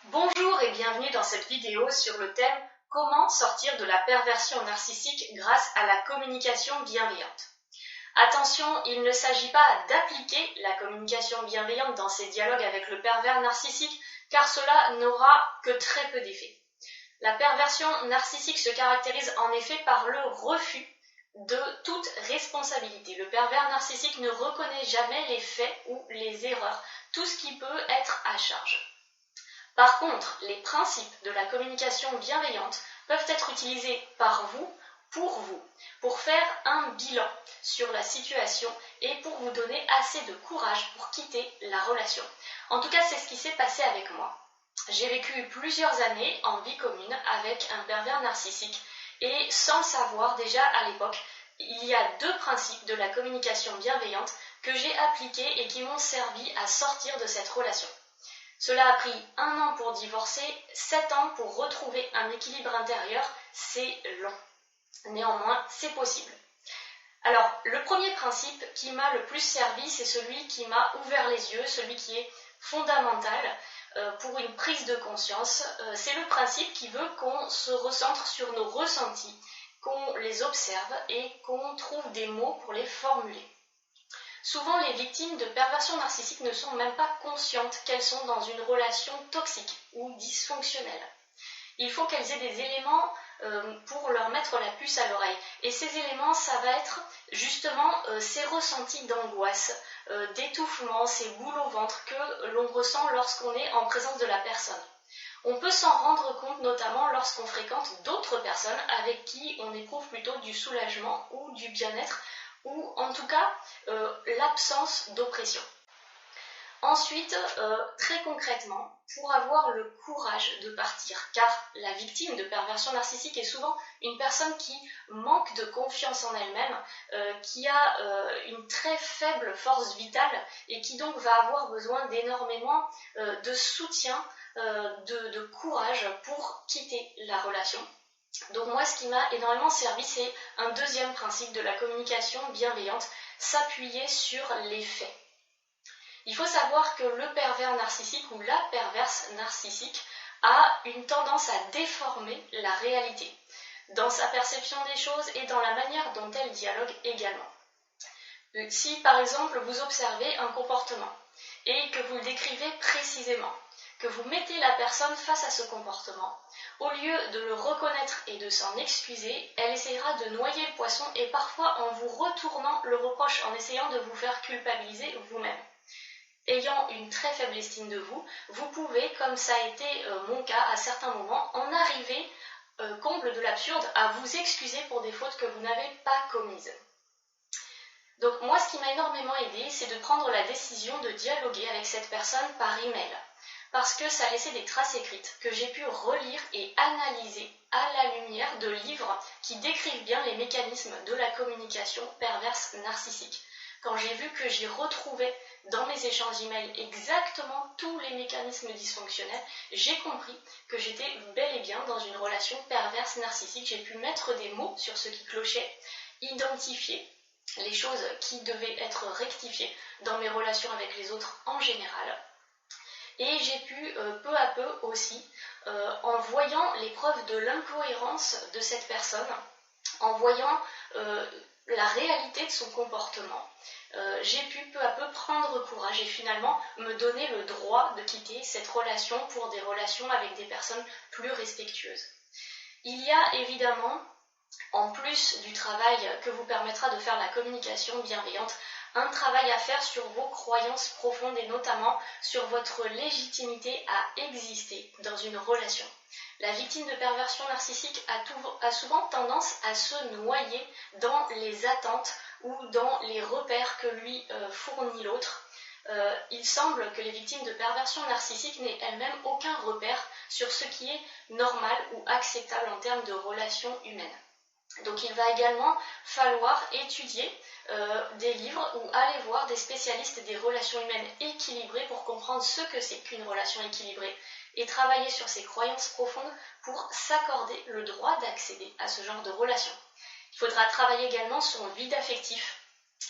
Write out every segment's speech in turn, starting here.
Bonjour et bienvenue dans cette vidéo sur le thème « Comment sortir de la perversion narcissique grâce à la communication bienveillante ». Attention, il ne s'agit pas d'appliquer la communication bienveillante dans ces dialogues avec le pervers narcissique, car cela n'aura que très peu d'effet. La perversion narcissique se caractérise en effet par le refus de toute responsabilité. Le pervers narcissique ne reconnaît jamais les faits ou les erreurs, tout ce qui peut être à charge. Par contre, les principes de la communication bienveillante peuvent être utilisés par vous, pour faire un bilan sur la situation et pour vous donner assez de courage pour quitter la relation. En tout cas, c'est ce qui s'est passé avec moi. J'ai vécu plusieurs années en vie commune avec un pervers narcissique et sans le savoir déjà à l'époque, il y a deux principes de la communication bienveillante que j'ai appliqués et qui m'ont servi à sortir de cette relation. Cela a pris 1 an pour divorcer, 7 ans pour retrouver un équilibre intérieur, c'est long. Néanmoins, c'est possible. Alors, le premier principe qui m'a le plus servi, c'est celui qui m'a ouvert les yeux, celui qui est fondamental pour une prise de conscience. C'est le principe qui veut qu'on se recentre sur nos ressentis, qu'on les observe et qu'on trouve des mots pour les formuler. Souvent, les victimes de perversion narcissique ne sont même pas conscientes qu'elles sont dans une relation toxique ou dysfonctionnelle. Il faut qu'elles aient des éléments pour leur mettre la puce à l'oreille. Et ces éléments, ça va être justement ces ressentis d'angoisse, d'étouffement, ces boules au ventre que l'on ressent lorsqu'on est en présence de la personne. On peut s'en rendre compte notamment lorsqu'on fréquente d'autres personnes avec qui on éprouve plutôt du soulagement ou du bien-être, ou en tout cas l'absence d'oppression. Ensuite, très concrètement, pour avoir le courage de partir, car la victime de perversion narcissique est souvent une personne qui manque de confiance en elle-même, qui a une très faible force vitale et qui donc va avoir besoin d'énormément de soutien, de courage pour quitter la relation. Donc moi, ce qui m'a énormément servi, c'est un deuxième principe de la communication bienveillante, s'appuyer sur les faits. Il faut savoir que le pervers narcissique ou la perverse narcissique a une tendance à déformer la réalité, dans sa perception des choses et dans la manière dont elle dialogue également. Si par exemple vous observez un comportement et que vous le décrivez précisément, que vous mettez la personne face à ce comportement, au lieu de le reconnaître et de s'en excuser, elle essaiera de noyer le poisson et parfois en vous retournant le reproche, en essayant de vous faire culpabiliser vous-même. Ayant une très faible estime de vous, vous pouvez, comme ça a été mon cas à certains moments, en arriver, comble de l'absurde, à vous excuser pour des fautes que vous n'avez pas commises. Donc moi, ce qui m'a énormément aidé, c'est de prendre la décision de dialoguer avec cette personne par email, parce que ça laissait des traces écrites que j'ai pu relire et analyser à la lumière de livres qui décrivent bien les mécanismes de la communication perverse narcissique. Quand j'ai vu que j'y retrouvais dans mes échanges email exactement tous les mécanismes dysfonctionnels, j'ai compris que j'étais bel et bien dans une relation perverse narcissique. J'ai pu mettre des mots sur ce qui clochait, identifier les choses qui devaient être rectifiées dans mes relations avec les autres en général. Et j'ai pu peu à peu aussi, en voyant les preuves de l'incohérence de cette personne, en voyant la réalité de son comportement, j'ai pu peu à peu prendre courage et finalement me donner le droit de quitter cette relation pour des relations avec des personnes plus respectueuses. Il y a évidemment, en plus du travail que vous permettra de faire la communication bienveillante, un travail à faire sur vos croyances profondes et notamment sur votre légitimité à exister dans une relation. La victime de perversion narcissique a souvent tendance à se noyer dans les attentes ou dans les repères que lui fournit l'autre. Il semble que les victimes de perversion narcissique n'aient elles-mêmes aucun repère sur ce qui est normal ou acceptable en termes de relations humaines. Donc il va également falloir étudier des livres ou aller voir des spécialistes des relations humaines équilibrées pour comprendre ce que c'est qu'une relation équilibrée et travailler sur ses croyances profondes pour s'accorder le droit d'accéder à ce genre de relation. Il faudra travailler également son vide affectif,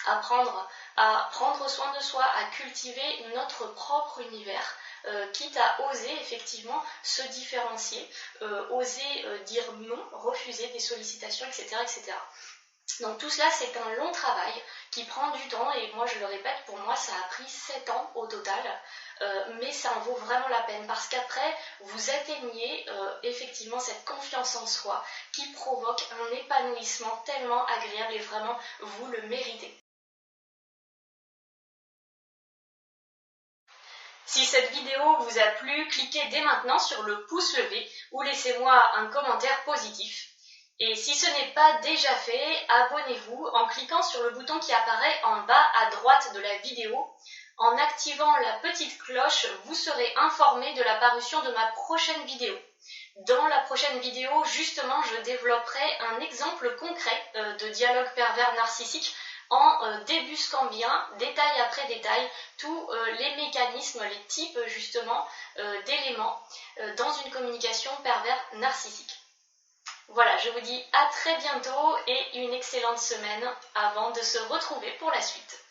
apprendre à prendre soin de soi, à cultiver notre propre univers, quitte à oser effectivement se différencier, oser dire non, refuser des sollicitations, etc., etc. Donc tout cela, c'est un long travail qui prend du temps et moi je le répète, pour moi ça a pris 7 ans au total, mais ça en vaut vraiment la peine parce qu'après vous atteignez effectivement cette confiance en soi qui provoque un épanouissement tellement agréable et vraiment vous le méritez. Si cette vidéo vous a plu, cliquez dès maintenant sur le pouce levé ou laissez-moi un commentaire positif. Et si ce n'est pas déjà fait, abonnez-vous en cliquant sur le bouton qui apparaît en bas à droite de la vidéo. En activant la petite cloche, vous serez informé de la parution de ma prochaine vidéo. Dans la prochaine vidéo, justement, je développerai un exemple concret de dialogue pervers narcissique en débusquant bien, détail après détail, tous les mécanismes, les types justement d'éléments dans une communication pervers narcissique. Voilà, je vous dis à très bientôt et une excellente semaine avant de se retrouver pour la suite.